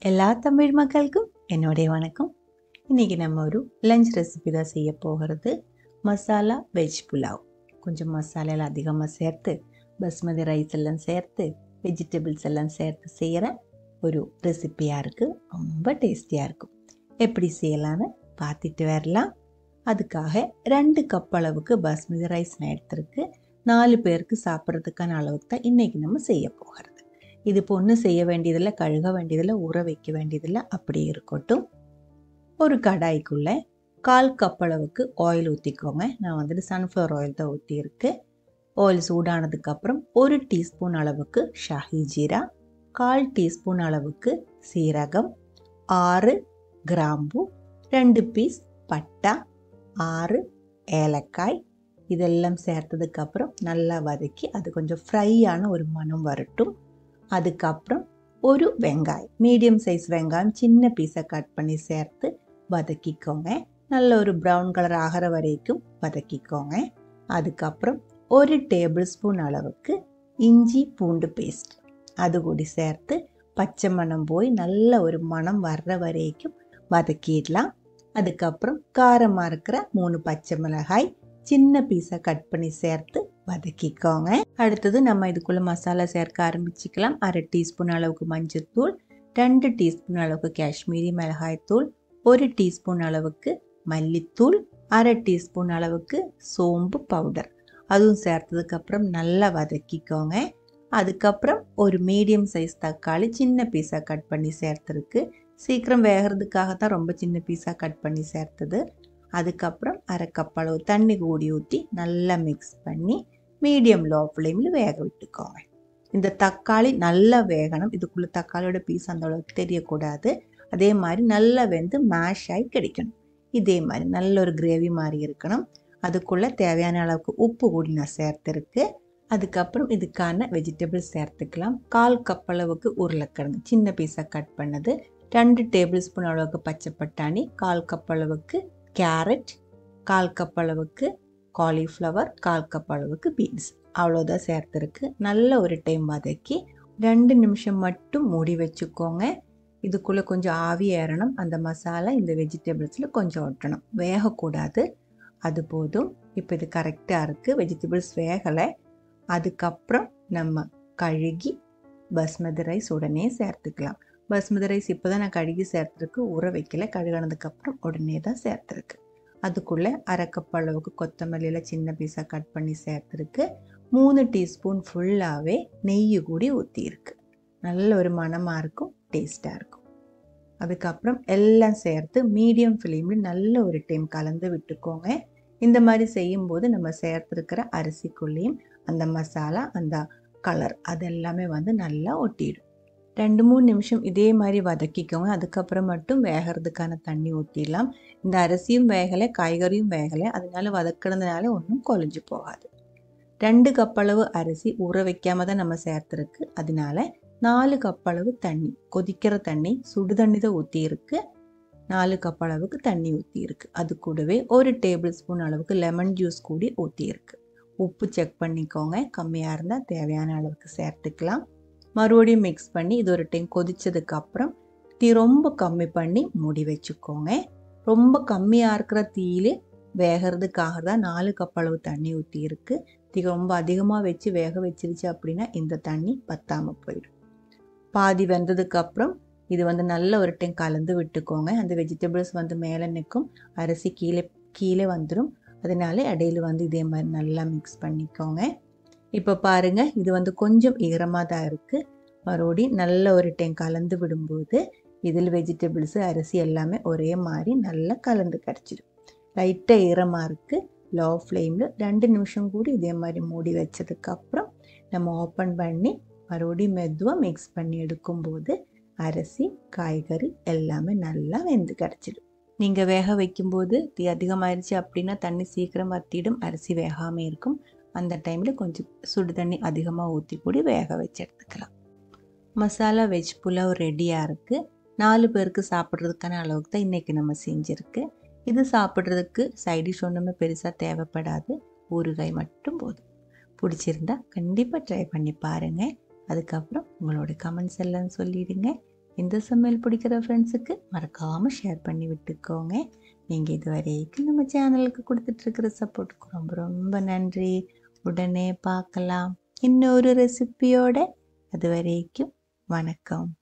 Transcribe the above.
எல்லா தமிழ் மக்களுக்கும் என்னுடைய வணக்கம். இன்றைக்கி நம்ம ஒரு லஞ்ச் ரெசிபி தான் செய்ய போகிறது. மசாலா வெஜ் புலாவ். கொஞ்சம் மசாலாவில் அதிகமாக சேர்த்து பஸ்மதி ரைஸ் எல்லாம் சேர்த்து வெஜிடபிள்ஸ் எல்லாம் சேர்த்து செய்கிற ஒரு ரெசிப்பியாக இருக்குது. ரொம்ப டேஸ்டியாக இருக்கும். எப்படி செய்யலான்னு பார்த்துட்டு வரலாம். அதுக்காக 2 கப் அளவுக்கு பாஸ்மதி ரைஸ் நான் எடுத்துருக்கு. 4 பேருக்கு சாப்பிட்றதுக்கான அளவுக்கு தான் இன்றைக்கி நம்ம செய்ய போகிறது. இது இப்போ ஒன்றும் செய்ய வேண்டியதில்லை, கழுக வேண்டியதில்லை, ஊற வைக்க வேண்டியதில்லை. அப்படி இருக்கட்டும். ஒரு கடாய்க்குள்ளே 1/4 கப் அளவுக்கு ஆயில் ஊற்றிக்கோங்க. நான் வந்துட்டு சன்ஃப்ளவர் ஆயில் தான் ஊற்றியிருக்கு. ஆயில் சூடானதுக்கப்புறம் 1 டீஸ்பூன் அளவுக்கு ஷாஹி ஜீரா, 1/4 டீஸ்பூன் அளவுக்கு சீரகம், 6 கிராம்பு, 2 பீஸ் பட்டா, 6 ஏலக்காய் இதெல்லாம் சேர்த்ததுக்கப்புறம் நல்லா வதக்கி அது கொஞ்சம் ஃப்ரையான ஒரு மணம் வரட்டும். அதுக்கப்புறம் ஒரு வெங்காயம், மீடியம் சைஸ் வெங்காயம் சின்ன பீஸை கட் பண்ணி சேர்த்து வதக்கிக்கோங்க. நல்ல ஒரு ப்ரௌன் கலர் ஆகிற வரைக்கும் வதக்கிக்கோங்க. அதுக்கப்புறம் 1 டேபிள் ஸ்பூன் அளவுக்கு இஞ்சி பூண்டு பேஸ்ட் அது கூடி சேர்த்து பச்சை மணம் போய் நல்ல ஒரு மணம் வர்ற வரைக்கும் வதக்கிடலாம். அதுக்கப்புறம் காரமாக இருக்கிற 3 பச்சை மிளகாய் சின்ன பீஸை கட் பண்ணி சேர்த்து வதக்கிக்கோங்க. அடுத்தது நம்ம இதுக்குள்ளே மசாலா சேர்க்க ஆரம்பிச்சுக்கலாம். 1/2 டீஸ்பூன் அளவுக்கு மஞ்சள்தூள், 2 டீஸ்பூன் அளவுக்கு காஷ்மீரி மிளகாய்த்தூள், 1 டீஸ்பூன் அளவுக்கு மல்லித்தூள், 1/2 டீஸ்பூன் அளவுக்கு சோம்பு பவுடர் அதுவும் சேர்த்ததுக்கப்புறம் நல்லா வதக்கிக்கோங்க. அதுக்கப்புறம் ஒரு மீடியம் சைஸ் தக்காளி சின்ன பீஸாக கட் பண்ணி சேர்த்துருக்கு. சீக்கிரம் வேகிறதுக்காக தான் ரொம்ப சின்ன பீஸாக கட் பண்ணி சேர்த்தது. அதுக்கப்புறம் 1/2 கப் அளவு தண்ணி கூடி ஊற்றி நல்லா மிக்ஸ் பண்ணி மீடியம் லோ ஃப்ளேமில் வேக விட்டுக்கோங்க. இந்த தக்காளி நல்லா வேகணும். இதுக்குள்ளே தக்காளியோட பீஸ் அந்த அளவுக்கு தெரியக்கூடாது. அதே மாதிரி நல்லா வெந்து மேஷ் ஆகி கிடைக்கணும். இதே மாதிரி நல்ல ஒரு கிரேவி மாதிரி இருக்கணும். அதுக்குள்ளே தேவையான அளவுக்கு உப்பு கூடி நான் சேர்த்துருக்கு. அதுக்கப்புறம் இதுக்கான வெஜிடபிள்ஸ் சேர்த்துக்கலாம். 1/4 கப் அளவுக்கு உருளைக்கிழங்கு சின்ன பீஸாக கட் பண்ணது, 2 டேபிள் ஸ்பூன் அளவுக்கு பச்சை பட்டாணி, 1/4 கப் அளவுக்கு கேரட், 1/4 கப் அளவுக்கு காலிஃப்ளவர், 1/4 கப் அளவுக்கு பீன்ஸ் அவ்வளோதான் சேர்த்துருக்கு. நல்ல ஒரு டைம் வதக்கி 2 நிமிஷம் மட்டும் மூடி வச்சுக்கோங்க. இதுக்குள்ளே கொஞ்சம் ஆவி ஏறணும். அந்த மசாலா இந்த வெஜிடபிள்ஸில் கொஞ்சம் ஒட்டணும், வேகக்கூடாது. அது போதும். இப்போ இது கரெக்டாக இருக்குது. வெஜிடபிள்ஸ் வேகலை. அதுக்கப்புறம் நம்ம கழுகி பாஸ்மதி ரைஸ் உடனே சேர்த்துக்கலாம். பாஸ்மதி ரைஸ் இப்போ தான் நான் கழுகி சேர்த்துருக்கு, ஊற வைக்கல. கழுகானதுக்கப்புறம் உடனே தான் சேர்த்துருக்கு. அதுக்குள்ளே 1/2 கப் அளவுக்கு கொத்தமல்லியில் சின்ன பீஸாக கட் பண்ணி சேர்த்துருக்கு. 3 டீஸ்பூன் ஃபுல்லாகவே நெய் கூடி ஊற்றிருக்கு. நல்ல ஒரு மணமாக இருக்கும், டேஸ்ட்டாக இருக்கும். அதுக்கப்புறம் எல்லாம் சேர்த்து மீடியம் ஃப்ளேமில் நல்ல ஒரு டைம் கலந்து விட்டுக்கோங்க. இந்த மாதிரி செய்யும்போது நம்ம சேர்த்துருக்கிற அரிசிக்குள்ளேயும் அந்த மசாலா அந்த கலர் அதெல்லாமே வந்து நல்லா ஒட்டிடும். 2-3 நிமிஷம் இதே மாதிரி வதக்கிக்கோங்க. அதுக்கப்புறம் மட்டும் வேகிறதுக்கான தண்ணி ஊற்றிடலாம். இந்த அரிசியும் வேகலை, காய்கறியும் வேகலை, அதனால வதக்கினதுனால ஒன்றும் குழஞ்சி போகாது. 2 கப் அளவு அரிசி ஊற வைக்காம தான் நம்ம சேர்த்துருக்கு. அதனால 4 கப் அளவு தண்ணி, கொதிக்கிற தண்ணி, சுடு தண்ணி தான் ஊற்றியிருக்கு. 4 கப் அளவுக்கு தண்ணி ஊற்றியிருக்கு. அது கூடவே 1 டேபிள் ஸ்பூன் அளவுக்கு லெமன் ஜூஸ் கூடி ஊற்றியிருக்கு. உப்பு செக் பண்ணிக்கோங்க. கம்மியாக இருந்தால் தேவையான அளவுக்கு சேர்த்துக்கலாம். மறுபடியும் மிக்ஸ் பண்ணி இது ஒரு டைம் கொதிச்சதுக்கப்புறம் தீ ரொம்ப கம்மி பண்ணி மூடி வச்சுக்கோங்க. ரொம்ப கம்மியாக இருக்கிற தீயில வேகிறதுக்காக தான் 4 கப் அளவு தண்ணி ஊற்றியிருக்கு. தீ ரொம்ப அதிகமாக வச்சு வேக வச்சிருச்சு அப்படின்னா இந்த தண்ணி பத்தாமல் போயிடும். பாதி வெந்ததுக்கப்புறம் இது வந்து நல்ல ஒரு டைம் கலந்து விட்டுக்கோங்க. அந்த வெஜிடபிள்ஸ் வந்து மேலே நிற்கும், அரிசி கீழே வந்துடும். அதனால இடையில வந்து இதே மாதிரி நல்லா மிக்ஸ் பண்ணிக்கோங்க. இப்போ பாருங்கள், இது வந்து கொஞ்சம் ஈரமாக தான் இருக்குது. மறுபடியும் நல்ல ஒரு டைம் கலந்து விடும்போது இதில் வெஜிடபிள்ஸு அரிசி எல்லாமே ஒரே மாதிரி நல்லா கலந்து கிடச்சிடும். லைட்டாக ஈரமாக இருக்குது. லோ ஃப்ளேமில் 2 நிமிஷம் கூட இதே மாதிரி மூடி வச்சதுக்கப்புறம் நம்ம ஓப்பன் பண்ணி மறுபடியும் மெதுவாக மிக்ஸ் பண்ணி எடுக்கும்போது அரிசி காய்கறி எல்லாமே நல்லா வெந்து கிடச்சிடும். நீங்கள் வேக வைக்கும்போது தீ அதிகமாகிடுச்சு அப்படின்னா தண்ணி சீக்கிரம் வற்றிடும், அரிசி வேகாமல் இருக்கும். அந்த டைமில் கொஞ்சம் சுடு தண்ணி அதிகமாக ஊற்றி கூடி வேக வச்சு எடுத்துக்கலாம். மசாலா வெஜ் புலாவ் ரெடியாக இருக்குது. 4 பேருக்கு சாப்பிட்றதுக்கான அளவுக்கு தான் இன்றைக்கி நம்ம செஞ்சுருக்கு. இது சாப்பிட்றதுக்கு சைடிஷ் ஒன்றுமே பெருசாக தேவைப்படாது, ஊறுகாய் மட்டும் போதும். பிடிச்சிருந்தா கண்டிப்பாக ட்ரை பண்ணி பாருங்கள். அதுக்கப்புறம் உங்களோட கமெண்ட்ஸ் எல்லாம் சொல்லிடுங்க. இந்த சமையல் பிடிக்கிற ஃப்ரெண்ட்ஸுக்கு மறக்காமல் ஷேர் பண்ணி விட்டுக்கோங்க. நீங்கள் இது வரைக்கும் நம்ம சேனலுக்கு கொடுத்துட்ருக்கிற சப்போர்ட்டுக்கு ரொம்ப ரொம்ப நன்றி. உடனே பார்க்கலாம் இன்னொரு ரெசிபியோட. அது வரைக்கும் வணக்கம்.